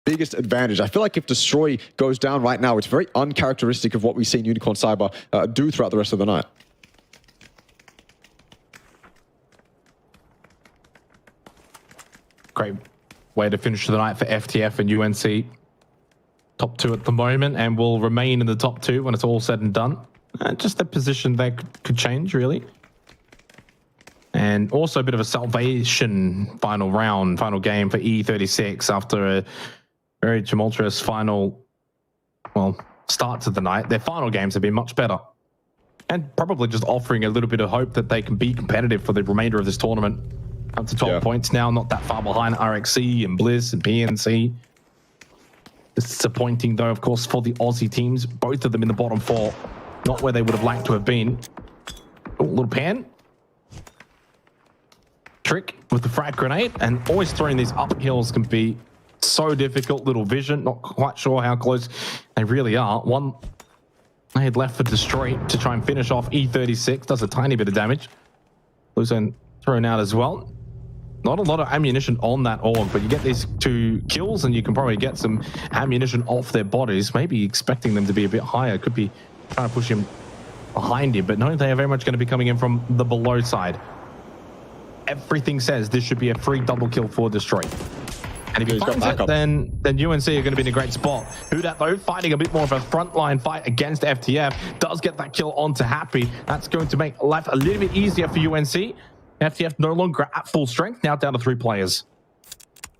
biggest advantage. I feel like if Destroy goes down right now, it's very uncharacteristic of what we've seen Unicorn Cyber do throughout the rest of the night. Great way to finish the night for FTF and UNC. Top 2 at the moment, and will remain in the top 2 when it's all said and done. Just the position there could change, really. And also a bit of a salvation final round, final game for E36 after a very tumultuous final, well, start to the night. Their final games have been much better. And probably just offering a little bit of hope that they can be competitive for the remainder of this tournament. Up to 12 points now, not that far behind RXC and Bliss and PNC. Disappointing, though, of course, for the Aussie teams. Both of them in the bottom 4. Not where they would have liked to have been. Oh, little pan. Trick with the frag grenade. And always throwing these up hills can be so difficult. Little vision. Not quite sure how close they really are. One head left for Destroy to try and finish off E36. Does a tiny bit of damage. Loose end thrown out as well. Not a lot of ammunition on that org, but you get these 2 kills and you can probably get some ammunition off their bodies. Maybe expecting them to be a bit higher. Could be trying to push him behind him, but no, they are very much going to be coming in from the below side. Everything says this should be a free double kill for Destroy. And if he finds it, then UNC are going to be in a great spot. Hudat, though, fighting a bit more of a frontline fight against FTF, does get that kill onto Happy. That's going to make life a little bit easier for UNC. FTF no longer at full strength, now down to 3 players.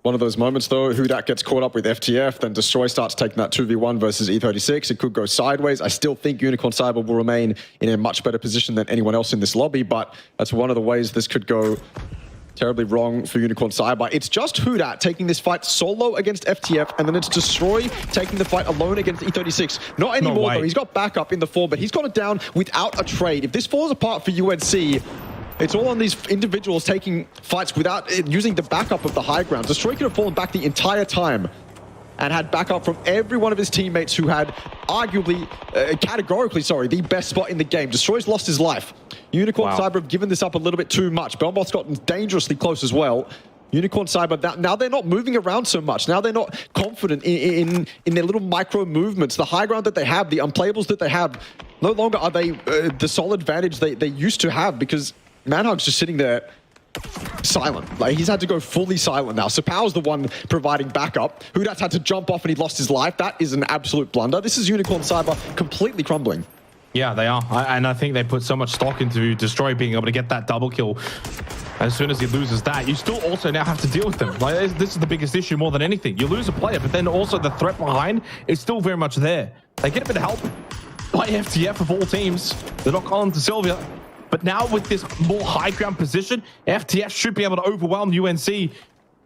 One of those moments, though, Hudat gets caught up with FTF, then Destroy starts taking that 2v1 versus E36. It could go sideways. I still think Unicorn Cyber will remain in a much better position than anyone else in this lobby, but that's one of the ways this could go terribly wrong for Unicorn Cyber. It's just Hudat taking this fight solo against FTF, and then it's Destroy taking the fight alone against E36. Not anymore, though. He's got backup in the 4, but he's got it down without a trade. If this falls apart for UNC, it's all on these individuals taking fights without using the backup of the high ground. Destroy could have fallen back the entire time and had backup from every one of his teammates who had arguably, categorically, the best spot in the game. Destroy's lost his life. Unicorn Cyber have given this up a little bit too much. Belmont's gotten dangerously close as well. Unicorn Cyber, now they're not moving around so much. Now they're not confident in their little micro movements. The high ground that they have, the unplayables that they have, no longer are they the solid advantage they used to have, because Manhug's just sitting there silent. Like, he's had to go fully silent now. Spower's the one providing backup. Hudat's had to jump off and he lost his life. That is an absolute blunder. This is Unicorn Cyber completely crumbling. Yeah, they are. And I think they put so much stock into Destroy being able to get that double kill. As soon as he loses that, you still also now have to deal with them. Like, this is the biggest issue more than anything. You lose a player, but then also the threat behind is still very much there. They get a bit of help by FTF of all teams. They're not calling to Sylvia. But now with this more high ground position, FTF should be able to overwhelm UNC.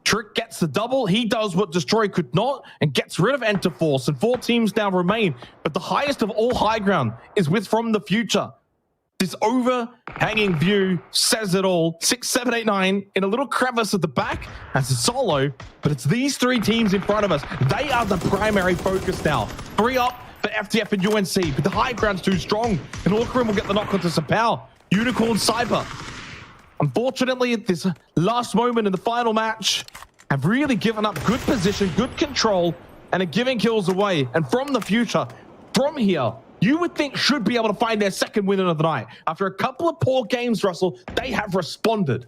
Trick gets the double. He does what Destroy could not and gets rid of Enter Force. And 4 teams now remain. But the highest of all high ground is with From the Future. This overhanging view says it all. 6, 7, 8, 9 in a little crevice at the back as a solo. But it's these 3 teams in front of us. They are the primary focus now. 3 up for FTF and UNC. But the high ground's too strong. And Orcarim will get the knock onto Spower. Unicorn Cyber, unfortunately, at this last moment in the final match, have really given up good position, good control, and are giving kills away. And From the Future, from here, you would think should be able to find their second win of the night. After a couple of poor games, Russell, they have responded.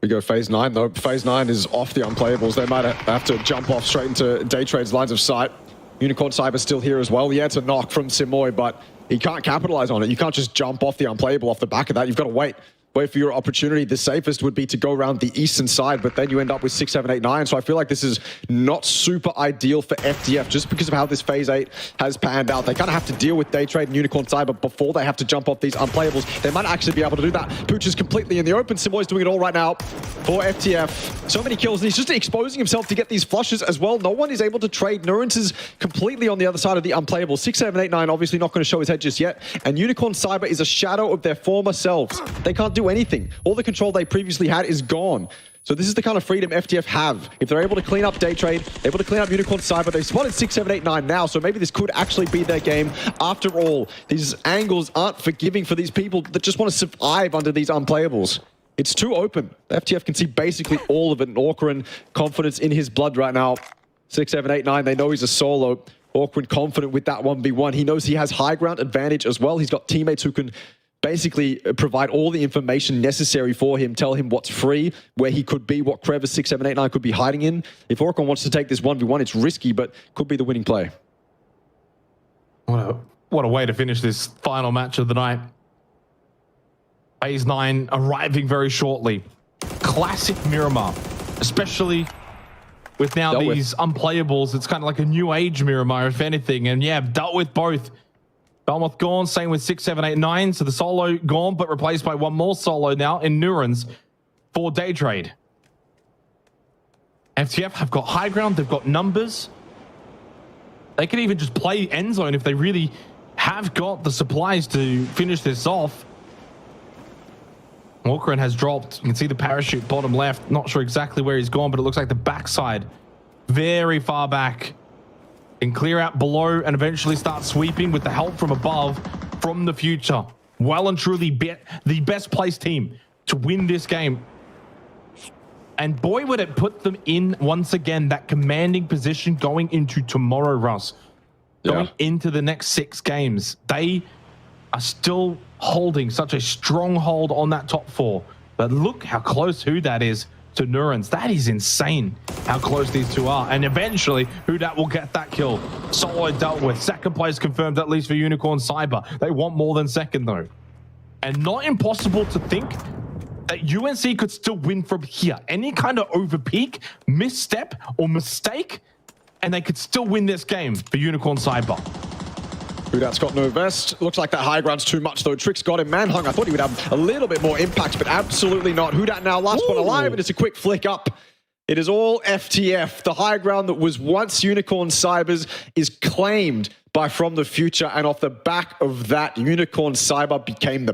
We go phase 9, though. Phase 9 is off the unplayables. They might have to jump off straight into Day Trade's lines of sight. Unicorn Cyber still here as well. Yeah, it's a knock from Simoy, but he can't capitalize on it. You can't just jump off the unplayable off the back of that. You've got to wait for your opportunity. The safest would be to go around the eastern side, but then you end up with 6, 7, 8, 9. So I feel like this is not super ideal for FTF just because of how this phase 8 has panned out. They kind of have to deal with Day Trade and Unicorn Cyber before they have to jump off these unplayables. They might actually be able to do that. Pooch is completely in the open. Simoy's doing it all right now for FTF. So many kills, and he's just exposing himself to get these flushes as well. No one is able to trade. Nurens is completely on the other side of the unplayable. 6, 7, 8, 9 obviously not going to show his head just yet. And Unicorn Cyber is a shadow of their former selves. They can't do anything. All the control they previously had is gone. So this is the kind of freedom FTF have. If they're able to clean up Day Trade, able to clean up Unicorn Cyber, they've spotted 6, 7, 8, 9 now, so maybe this could actually be their game. After all, these angles aren't forgiving for these people that just want to survive under these unplayables. It's too open. The FTF can see basically all of it, and Orcarin, confidence in his blood right now. 6, 7, 8, 9. They know he's a solo. Awkward, confident with that 1v1. He knows he has high ground advantage as well. He's got teammates who can basically provide all the information necessary for him, tell him what's free, where he could be, what crevice 6, 7, 8, 9 could be hiding in. If Orcon wants to take this 1v1, it's risky, but could be the winning play. What a way to finish this final match of the night. Phase 9 arriving very shortly. Classic Miramar, especially with now these unplayables. It's kind of like a new age Miramar, if anything. And yeah, dealt with both. Belmoth gone, same with 6, 7, 8, 9. So the solo gone, but replaced by one more solo now in Nurans for day trade. FTF have got high ground, they've got numbers. They can even just play end zone if they really have got the supplies to finish this off. Walkerin has dropped. You can see the parachute bottom left. Not sure exactly where he's gone, but it looks like the backside. Very far back. Can clear out below and eventually start sweeping with the help from above from the future. Well and truly the best placed team to win this game. And boy, would it put them in, once again, that commanding position going into tomorrow, Russ. Going into the next 6 games. They are still holding such a strong hold on that top 4. But look how close Who Dat is to Nurans. That is insane how close these two are. And eventually, Who Dat will get that kill. Solo dealt with. Second place confirmed, at least for Unicorn Cyber. They want more than second, though. And not impossible to think that UNC could still win from here. Any kind of overpeak, misstep, or mistake, and they could still win this game for Unicorn Cyber. Who Dat's got no vest. Looks like that high ground's too much, though. Trick's got him manhung. I thought he would have a little bit more impact, but absolutely not. Who Dat now last one alive, and it's a quick flick up. It is all FTF. The high ground that was once Unicorn Cyber's is claimed by From the Future, and off the back of that, Unicorn Cyber became the